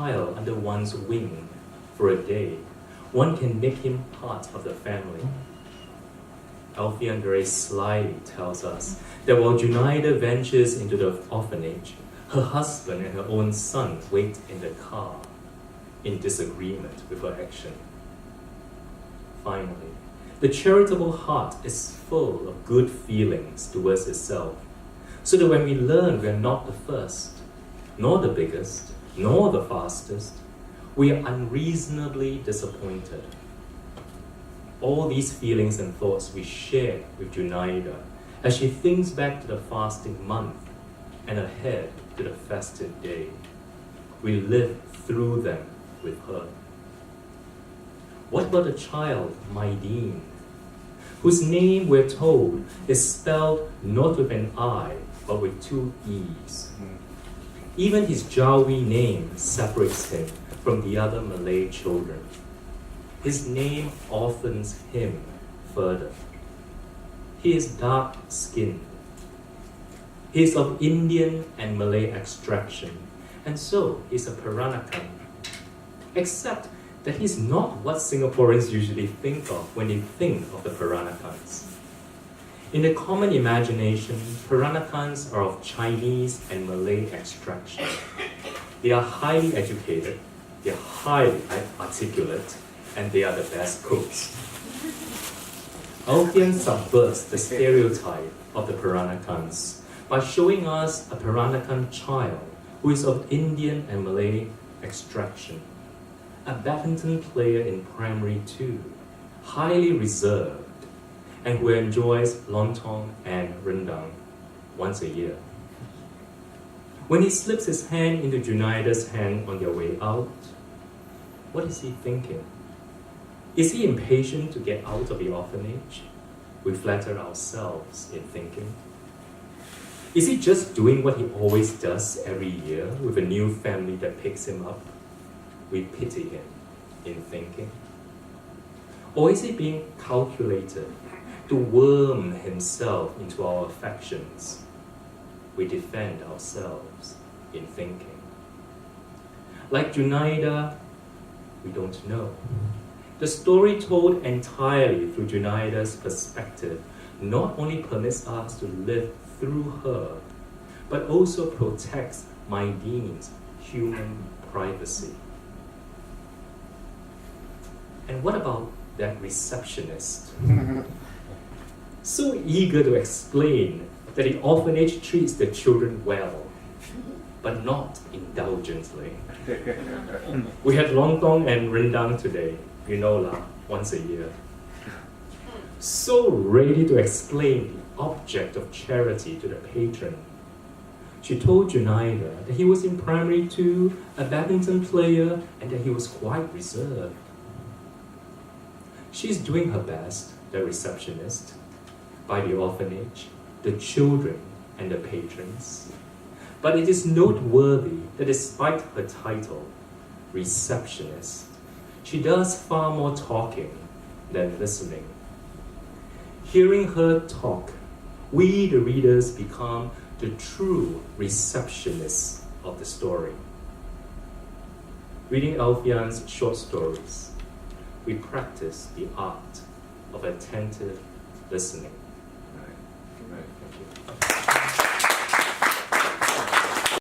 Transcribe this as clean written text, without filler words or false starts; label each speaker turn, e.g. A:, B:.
A: child under one's wing for a day, one can make him part of the family. Alfian very slyly tells us that while Junaida ventures into the orphanage, her husband and her own son wait in the car in disagreement with her action. Finally, the charitable heart is full of good feelings towards itself, so that when we learn we are not the first, nor the biggest, nor the fastest, we are unreasonably disappointed. All these feelings and thoughts we share with Junaida as she thinks back to the fasting month and ahead to the festive day. We live through them with her. What about the child, Maideen, whose name, we're told, is spelled not with an I, but with two E's? Even his Jawi name separates him from the other Malay children. His name orphans him further. He is dark-skinned. He is of Indian and Malay extraction, and so he's a Peranakan. Except that he's not what Singaporeans usually think of when they think of the Peranakans. In the common imagination, Peranakans are of Chinese and Malay extraction. They are highly educated, they are highly articulate, and they are the best cooks. Alfian subverts the stereotype of the Peranakans by showing us a Peranakan child who is of Indian and Malay extraction, a badminton player in primary 2, highly reserved, and who enjoys lontong and rendang once a year. When he slips his hand into Junaida's hand on their way out, what is he thinking? Is he impatient to get out of the orphanage? We flatter ourselves in thinking. Is he just doing what he always does every year with a new family that picks him up? We pity him in thinking. Or is he being calculated to worm himself into our affections? We defend ourselves in thinking. Like Junaida, we don't know. The story told entirely through Junaida's perspective not only permits us to live through her, but also protects Maideen's human privacy. And what about that receptionist? So eager to explain that the orphanage treats the children well, but not indulgently. We had lontong and rendang today, you know lah, once a year. So ready to explain the object of charity to the patron. She told Junaida that he was in primary 2, a badminton player, and that he was quite reserved. She's doing her best, the receptionist, by the orphanage, the children, and the patrons. But it is noteworthy that despite her title, receptionist, she does far more talking than listening. Hearing her talk, we, the readers, become the true receptionists of the story. Reading Alfian's short stories, we practice the art of attentive listening.